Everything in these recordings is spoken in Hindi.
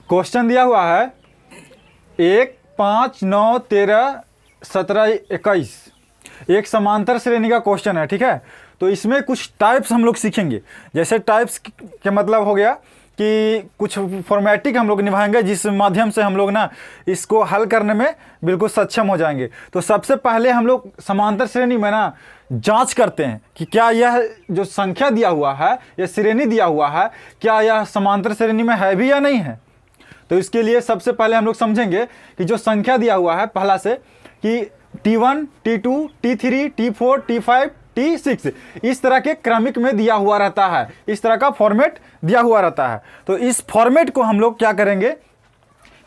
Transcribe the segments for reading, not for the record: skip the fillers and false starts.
क्वेश्चन दिया हुआ है 1, 5, 9, 13, 17, 21 एक समांतर श्रेणी का क्वेश्चन है। ठीक है, तो इसमें कुछ टाइप्स हम लोग सीखेंगे। जैसे टाइप्स के मतलब हो गया कि कुछ फॉर्मेटिक हम लोग निभाएंगे जिस माध्यम से हम लोग ना इसको हल करने में बिल्कुल सक्षम हो जाएंगे। तो सबसे पहले हम लोग समांतर श्रेणी में ना जांच करते हैं कि क्या यह जो संख्या दिया हुआ है, यह श्रेणी दिया हुआ है, क्या यह समांतर श्रेणी में है भी या नहीं है। तो इसके लिए सबसे पहले हम लोग समझेंगे कि जो संख्या दिया हुआ है पहला से कि T1, T2, T3, T4, T5, T6 इस तरह के क्रमिक में दिया हुआ रहता है, इस तरह का फॉर्मेट दिया हुआ रहता है। तो इस फॉर्मेट को हम लोग क्या करेंगे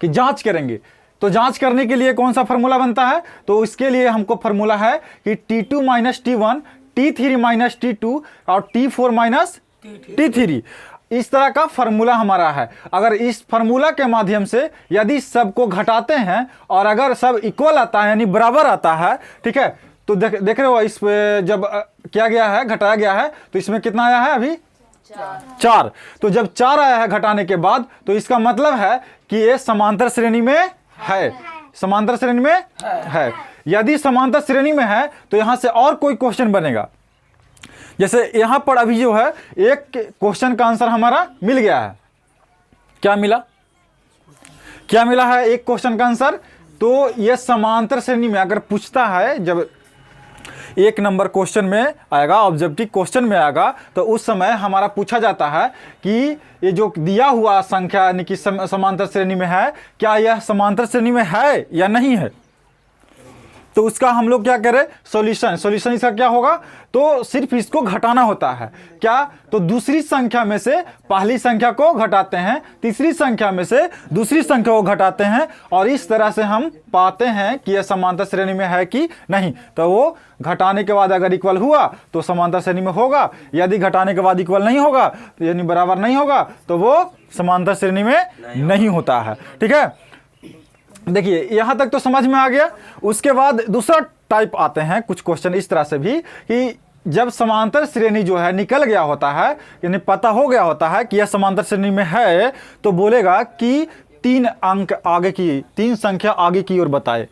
कि जांच करेंगे। तो जांच करने के लिए कौन सा फार्मूला बनता है, तो इसके लिए हमको फार्मूला है कि T2 - T1, T3 - T2 और T4 - T3 इस तरह का फार्मूला हमारा है। अगर इस फार्मूला के माध्यम से यदि सबको घटाते हैं और अगर सब इक्वल आता है यानी बराबर आता है, ठीक है, तो देख रहे हो इस पे जब किया गया है, घटाया गया है, तो इसमें कितना आया है अभी 4। तो जब 4 आया है घटाने के बाद, तो इसका मतलब है कि ये समांतर श्रेणी में है, समांतर श्रेणी में है। यदि समांतर श्रेणी में है तो यहां से और कोई क्वेश्चन बनेगा। जैसे यहां पर अभी जो है एक क्वेश्चन का आंसर हमारा मिल गया है। क्या मिला, क्या मिला है एक क्वेश्चन का आंसर। तो यह समांतर श्रेणी में अगर पूछता है, जब 1 नंबर क्वेश्चन में आएगा, ऑब्जेक्टिव क्वेश्चन में आएगा, तो उस समय हमारा पूछा जाता है कि ये जो दिया हुआ संख्या यानी कि समांतर श्रेणी में है, क्या यह समांतर श्रेणी में है या नहीं है। तो उसका हम लोग क्या करें, सॉल्यूशन इसका क्या होगा, तो सिर्फ इसको घटाना होता है। क्या, तो दूसरी संख्या में से पहली संख्या को घटाते हैं, तीसरी संख्या में से दूसरी संख्या को घटाते हैं, और इस तरह से हम पाते हैं कि यह समांतर श्रेणी में है कि नहीं। तो वो घटाने के बाद अगर इक्वल हुआ तो समांतर श्रेणी में होगा, यदि घटाने के बाद इक्वल नहीं होगा यानी बराबर नहीं होगा तो वो समांतर श्रेणी में नहीं होता है। ठीक है, देखिए यहां तक तो समझ में आ गया। उसके बाद दूसरा टाइप आते हैं कुछ क्वेश्चन इस तरह से भी कि जब समांतर श्रेणी जो है निकल गया होता है, यानी पता हो गया होता है कि यह समांतर श्रेणी में है, तो बोलेगा कि 3 अंक आगे की, 3 संख्या आगे की ओर बताए,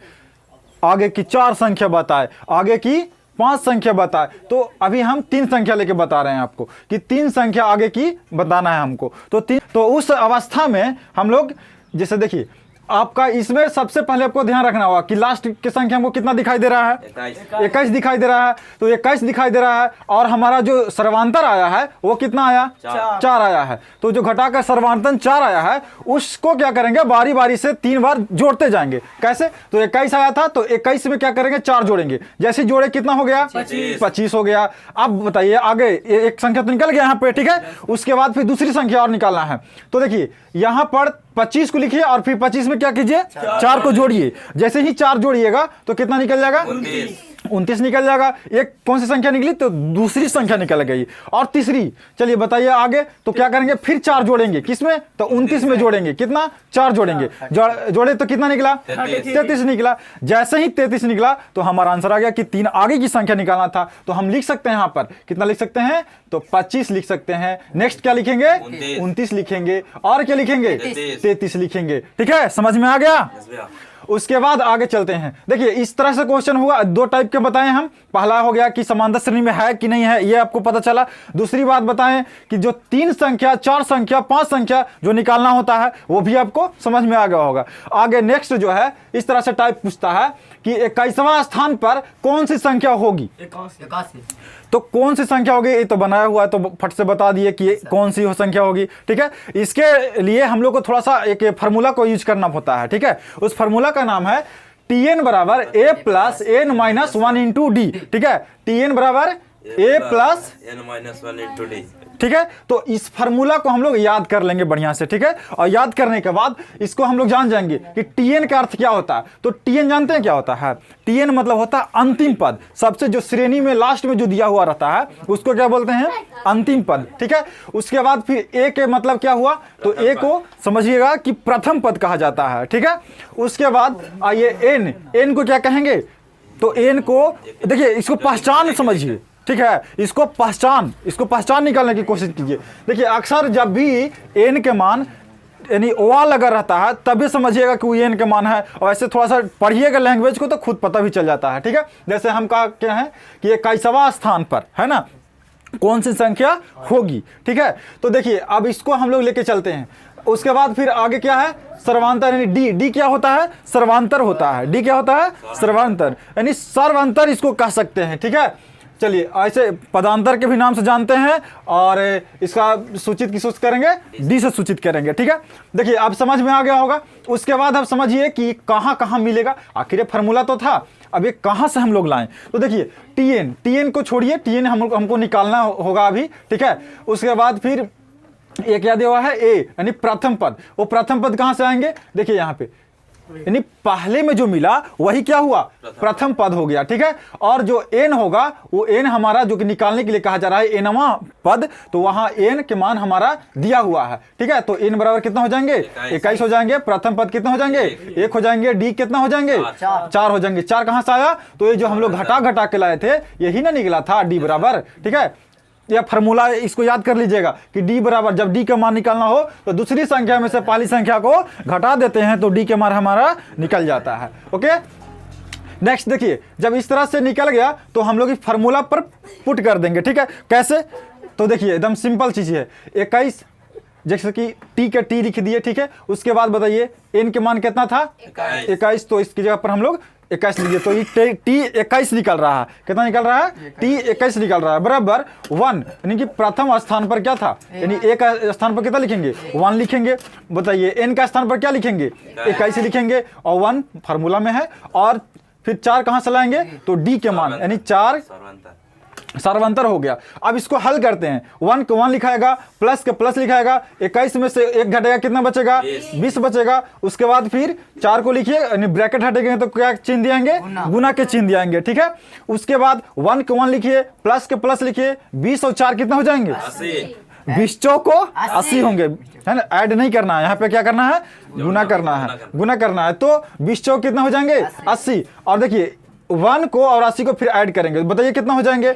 आगे की 4 संख्या बताए, आगे की 5 संख्या बताए। तो अभी हम 3 संख्या लेके बता रहे हैं आपको कि 3 संख्या आगे की बताना है हमको। तो उस अवस्था में हम लोग, जैसे देखिए आपका इसमें सबसे पहले आपको ध्यान रखना होगा कि लास्ट की संख्या हमको कितना दिखाई दे रहा है, 21 दिखाई दे रहा है। तो 21 दिखाई दे रहा है और हमारा जो सर्वांतर आया है वो कितना आया, 4 आया है। तो जो घटाकर सर्वांतर 4 आया है उसको क्या करेंगे, बारी बारी से 3 बार जोड़ते जाएंगे। कैसे, तो 21 आया था तो 21 में क्या करेंगे, 4 जोड़ेंगे। जैसे जोड़े कितना हो गया, 25 हो गया। अब बताइए आगे एक संख्या तो निकल गया यहाँ पे, ठीक है। उसके बाद फिर दूसरी संख्या और निकालना है। तो देखिए यहाँ पर 25 को लिखिए और फिर 25 में क्या कीजिए, 4 को जोड़िए। जैसे ही 4 जोड़िएगा तो कितना निकल जाएगा, 29 निकल जाएगा। एक कौन सी संख्या निकली, तो दूसरी संख्या निकल गई। और तीसरी, चलिए बताइए आगे, तो क्या करेंगे, फिर 4 जोड़ेंगे, किसमें, तो 29 में जोड़ेंगे। कितना, 4 जोड़ेंगे, जोड़े तो कितना निकला, 33 निकला। जैसे ही 33 निकला तो हमारा आंसर आ गया कि 3 आगे की संख्या निकालना था। तो हम लिख सकते हैं यहाँ पर कितना लिख सकते हैं, तो 25 लिख सकते हैं। नेक्स्ट क्या लिखेंगे, 29 लिखेंगे। और क्या लिखेंगे, 33 लिखेंगे। ठीक है, समझ में आ गया। उसके बाद आगे चलते हैं। देखिए इस तरह से क्वेश्चन हुआ, 2 टाइप के बताएं हम। पहला हो गया कि समांतर श्रेणी में है कि नहीं है, ये आपको पता चला। दूसरी बात बताएं कि जो 3 संख्या, 4 संख्या, 5 संख्या जो निकालना होता है वो भी आपको समझ में आ गया होगा। आगे नेक्स्ट जो है इस तरह से टाइप पूछता है कि 21वां स्थान पर कौन सी संख्या होगी। 81। तो कौन सी संख्या होगी, ये तो बनाया हुआ है तो फट से बता दिए कि कौन सी संख्या होगी। ठीक है, इसके लिए हम लोग को थोड़ा सा एक फार्मूला को यूज करना होता है। ठीक है, उस फार्मूला का नाम है Tn बराबर a plus n minus 1 into D. ठीक है, Tn बराबर a plus n minus 1 into D. ठीक है, तो इस फार्मूला को हम लोग याद कर लेंगे बढ़िया से। ठीक है, और याद करने के बाद इसको हम लोग जान जाएंगे कि Tn का अर्थ क्या होता है। तो Tn जानते हैं क्या होता है, Tn मतलब होता है अंतिम पद। सबसे जो श्रेणी में लास्ट में जो दिया हुआ रहता है उसको क्या बोलते हैं, अंतिम पद। ठीक है, उसके बाद फिर a के मतलब क्या हुआ, तो a को समझिएगा कि प्रथम पद कहा जाता है। ठीक है, उसके बाद आइए n को क्या कहेंगे, तो n को देखिए इसको पहचान समझिए, ठीक है, इसको पहचान निकालने की कोशिश कीजिए। देखिए अक्सर जब भी एन के मान यानी ओआ लगा रहता है तभी समझिएगा कि वो एन के मान है, और ऐसे थोड़ा सा पढ़िएगा लैंग्वेज को तो खुद पता भी चल जाता है। ठीक है, जैसे हम कहा क्या है कि 21वां स्थान पर है ना कौन सी संख्या होगी। ठीक है, तो देखिए अब इसको हम लोग लेके चलते हैं। उसके बाद फिर आगे क्या है, सर्वांतर, यानी डी क्या होता है, सर्वांतर होता है। डी क्या होता है, सर्वांतर, यानी सर्वांतर इसको कह सकते हैं। ठीक है, चलिए ऐसे पदांतर के भी नाम से जानते हैं, और इसका सूचित किस से करेंगे, डी से सूचित करेंगे। ठीक है, देखिए अब समझ में आ गया होगा। उसके बाद अब समझिए कि कहाँ कहाँ मिलेगा, आखिर फार्मूला तो था, अब ये कहाँ से हम लोग लाएं। तो देखिए टीएन को छोड़िए, टीएन हमको निकालना होगा अभी। ठीक है, उसके बाद फिर एक क्या दिया हुआ है, ए यानी प्रथम पद। वो प्रथम पद कहाँ से आएंगे, देखिए यहाँ पे, यानी पहले में जो मिला वही क्या हुआ, प्रथम पद हो गया। ठीक है, और जो एन होगा वो एन हमारा जो कि निकालने के लिए कहा जा रहा है एनवा पद, तो वहां एन के मान हमारा दिया हुआ है। ठीक है, तो एन बराबर कितना हो जाएंगे, 21 हो जाएंगे। प्रथम पद कितना हो जाएंगे, 1 हो जाएंगे। डी कितना हो जाएंगे, 4 हो जाएंगे। 4 कहां से आया, तो ये जो हम लोग घटा के लाए थे यही ना निकला था, डी बराबर। ठीक है, यह फार्मूला इसको याद कर लीजिएगा कि डी बराबर, जब डी का मान निकालना हो तो दूसरी संख्या में से पहली संख्या को घटा देते हैं तो डी के मान हमारा निकल जाता है। ओके, नेक्स्ट देखिए, जब इस तरह से निकल गया तो हम लोग इस फार्मूला पर पुट कर देंगे। ठीक है, कैसे, तो देखिए एकदम सिंपल चीज है। 21 जैसे कि टी के टी लिख दिए। ठीक है, उसके बाद बताइए एन के मान कितना था, 21, तो इसकी जगह पर हम लोग 21 लीजिए। तो ये टी 21 निकल रहा है, कितना निकल रहा है, टी 21 निकल रहा है, बराबर 1, यानी कि प्रथम स्थान पर क्या था, यानी एक स्थान पर कितना लिखेंगे, 1 लिखेंगे। बताइए एन का स्थान पर क्या लिखेंगे, 21 लिखेंगे, और 1 फार्मूला में है। और फिर 4 कहां से लाएंगे, तो डी के मान, यानी 4 सर्वांतर हो गया। अब इसको हल करते हैं, 1 को 1 लिखाएगा, प्लस के प्लस लिखाएगा, 21 में से 1 घटेगा, कितना बचेगा, 20 बचेगा। उसके बाद फिर 4 को लिखिए, यानी ब्रैकेट हटेंगे तो क्या चिन्ह दिएंगे, गुना के चिन्ह दिएंगे। ठीक है, उसके बाद 1 को 1 लिखिए, प्लस के प्लस लिखिए, 20 और 4 कितना हो जाएंगे, 20 चौको 80 होंगे, है ना। ऐड नहीं करना है, यहाँ पे क्या करना है, गुना करना है, गुना करना है। तो 20 चौक कितना हो जाएंगे, 80। और देखिए 1 को और 80 को फिर ऐड करेंगे, बताइए कितना हो जाएंगे,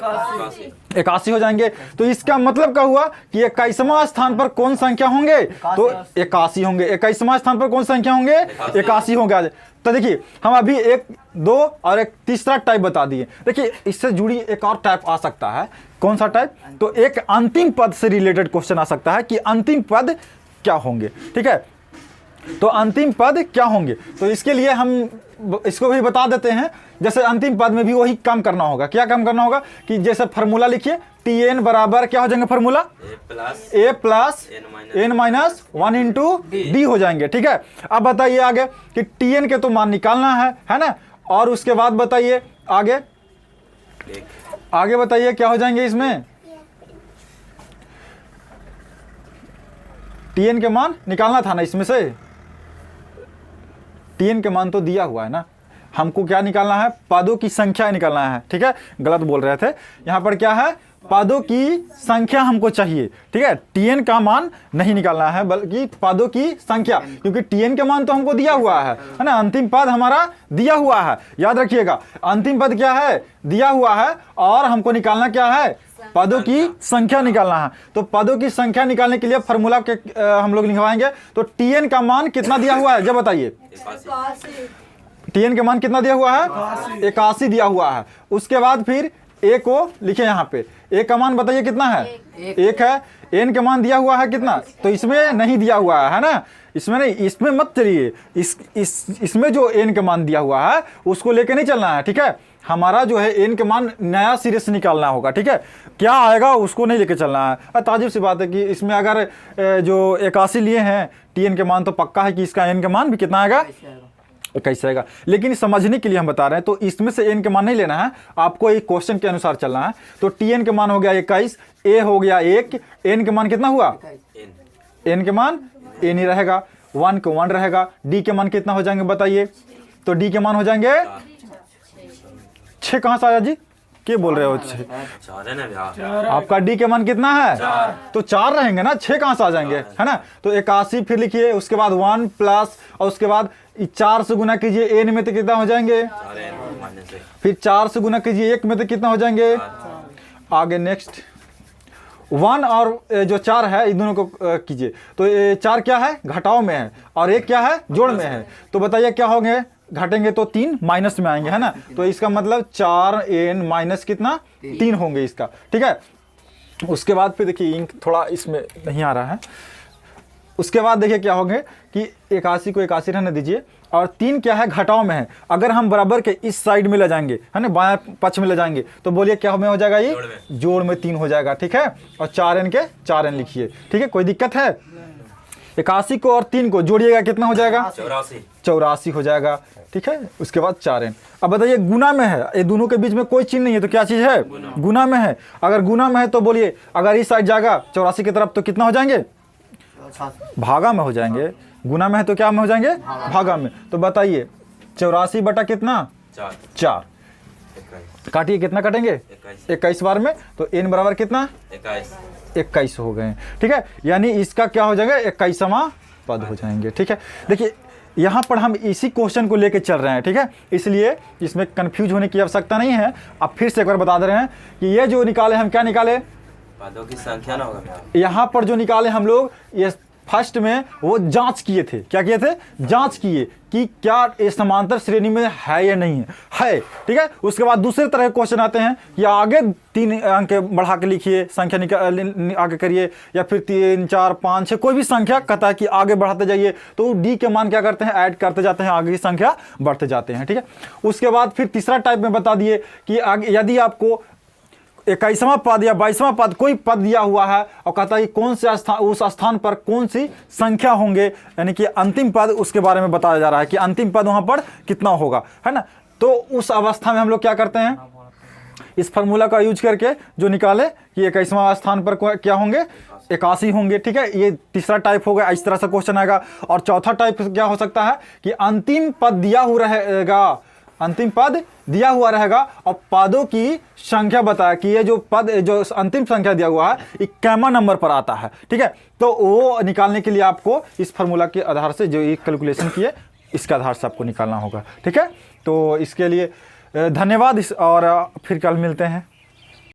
81 हो जाएंगे। तो इसका मतलब क्या हुआ कि 21वां स्थान पर कौन संख्या होंगे, तो 81 होंगे। 21वां स्थान पर कौन संख्या होंगे, 81 होंगे। तो देखिए हम अभी 1, 2 और एक तीसरा टाइप बता दिए। देखिए इससे जुड़ी एक और टाइप आ सकता है, कौन सा टाइप, तो एक अंतिम पद से रिलेटेड क्वेश्चन आ सकता है कि अंतिम पद क्या होंगे। ठीक है, तो अंतिम पद क्या होंगे, तो इसके लिए हम इसको भी बता देते हैं। जैसे अंतिम पद में भी वही काम करना होगा। क्या काम करना होगा कि जैसे फार्मूला लिखिए, टी एन बराबर क्या हो जाएंगे, formula A plus N minus 1 into D हो जाएंगे। ठीक है, अब बताइए आगे कि टी एन के तो मान निकालना है ना। और उसके बाद बताइए आगे बताइए क्या हो जाएंगे इसमें, टी एन के मान निकालना था ना, इसमें से टी एन के मान तो दिया हुआ है ना, हमको क्या निकालना है, पदों की संख्या निकालना है। ठीक है, गलत बोल रहे थे, यहाँ पर क्या है, पदों की संख्या हमको चाहिए। ठीक है, टीएन का मान नहीं निकालना है बल्कि पदों की संख्या, क्योंकि टीएन के मान तो हमको दिया हुआ है ना, अंतिम पद हमारा दिया हुआ है। याद रखिएगा अंतिम पद क्या है, दिया हुआ है, और हमको निकालना क्या है, पदों की संख्या निकालना है। तो पदों की संख्या निकालने के लिए फार्मूला के हम लोग लिखवाएंगे। तो टीएन का मान कितना दिया हुआ है, जब बताइए, टीएन के मान कितना दिया हुआ है, 81 दिया हुआ है। उसके बाद फिर ए को लिखे, यहाँ पे ए का मान बताइए कितना है, 1 है। एन के मान दिया हुआ है कितना, तो इसमें नहीं दिया हुआ है ना, इसमें नहीं, इसमें मत चलिए, इसमें जो एन के मान दिया हुआ है उसको लेके नहीं चलना है। ठीक है, हमारा जो है एन के मान नया सिरे से निकालना होगा। ठीक है, क्या आएगा उसको नहीं लेके चलना है। ताजुब सी बात है कि इसमें अगर जो 81 लिए हैं टीएन के मान, तो पक्का है कि इसका एन के मान भी कितना आएगा, 21 आएगा। लेकिन समझने के लिए हम बता रहे हैं, तो इसमें से एन के मान नहीं लेना है, आपको एक क्वेश्चन के अनुसार चलना है। तो टीएन के मान हो गया 21, ए हो गया 1, एन के मान कितना हुआ, एन के मान एन ही रहेगा, 1 को 1 रहेगा। डी के मान कितना हो जाएंगे बताइए, तो डी के मान हो जाएंगे 6। कहां से आया जी, क्या बोल रहे हो, 6 आपका डी के मान कितना है, तो 4 रहेंगे ना, 6 कहां से आ जाएंगे, है ना। तो 81 फिर लिखिए, उसके बाद 1 प्लस, और उसके बाद 4 से गुना कीजिए, एन में तो कितना हो जाएंगे, फिर 4 से गुना कीजिए 1 में तो कितना हो जाएंगे, आगे नेक्स्ट 1 और जो 4 है इन दोनों को कीजिए। तो ये 4 क्या है, घटाव में है, और 1 क्या है, जोड़ में है। तो बताइए क्या होंगे, घटेंगे तो 3 माइनस में आएंगे, है ना। तो इसका मतलब 4n माइनस कितना, 3 होंगे इसका, ठीक है। उसके बाद फिर देखिए इंक थोड़ा इसमें नहीं आ रहा है। उसके बाद देखिए क्या होंगे कि 81 को 81 रहने दीजिए, और 3 क्या है, घटाव में है। अगर हम बराबर के इस साइड में ले जाएंगे, है ना, बाएं पक्ष में ले जाएंगे, तो बोलिए क्या में हो जाएगा, ये जोड़ में 3 हो जाएगा, ठीक है। और 4n के 4n लिखिए, ठीक है, कोई दिक्कत है। 81 को और 3 को जोड़िएगा, कितना हो जाएगा, 84 हो जाएगा, ठीक है। उसके बाद 4n। अब बताइए गुना में है, ये दोनों के बीच में कोई चिन्ह नहीं है, तो क्या चीज़ है, गुना में है। अगर गुना में है तो बोलिए, अगर इस साइड जाएगा 84 की तरफ तो कितना हो जाएंगे, भागा में हो जाएंगे। गुना में है तो क्या में हो जाएंगे, भागा में। तो बताइए 84 बटा कितना, 4, काटिए, कितना कटेंगे, 21 बार में। तो n बराबर कितना, 21 हो गए, ठीक है। यानी इसका क्या हो जाएगा, 21वां पद हो जाएंगे, ठीक है। देखिए यहाँ पर हम इसी क्वेश्चन को लेके चल रहे हैं, ठीक है, इसलिए इसमें कंफ्यूज होने की आवश्यकता नहीं है। अब फिर से एक बार बता दे रहे हैं कि ये जो निकाले हम, क्या निकाले, पदों की संख्या ना होगा। यहाँ पर जो निकाले हम लोग, ये फर्स्ट में वो जांच किए थे, क्या किए थे, जांच किए कि क्या ये समांतर श्रेणी में है या नहीं है, ठीक है। उसके बाद दूसरे तरह के क्वेश्चन आते हैं कि आगे 3 अंक बढ़ा के लिखिए, संख्या निकाल आगे करिए, या फिर 3, 4, 5, 6 कोई भी संख्या कहता है कि आगे बढ़ाते जाइए, तो डी के मान क्या करते हैं, ऐड करते जाते हैं, आगे की संख्या बढ़ते जाते हैं, ठीक है। उसके बाद फिर तीसरा टाइप में बता दिए कि आगे यदि आपको 21वां पद या 22वां पद कोई पद दिया हुआ है और कहता है कि कौन से स्थान, उस स्थान पर कौन सी संख्या होंगे, यानी कि अंतिम पद, उसके बारे में बताया जा रहा है कि अंतिम पद वहां पर कितना होगा, है ना। तो उस अवस्था में हम लोग क्या करते हैं, इस फार्मूला का यूज करके जो निकाले कि 21वां स्थान पर क्या होंगे, 81 होंगे, ठीक है। ये तीसरा टाइप हो गया, इस तरह से क्वेश्चन आएगा। और चौथा टाइप क्या हो सकता है कि अंतिम पद दिया हुआ रहेगा, अंतिम पद दिया हुआ रहेगा और पदों की संख्या बताया कि ये जो पद, जो अंतिम संख्या दिया हुआ है, ये कैमा नंबर पर आता है, ठीक है। तो वो निकालने के लिए आपको इस फार्मूला के आधार से जो ये कैलकुलेशन किए, इसके आधार से आपको निकालना होगा, ठीक है। तो इसके लिए धन्यवाद, और फिर कल मिलते हैं।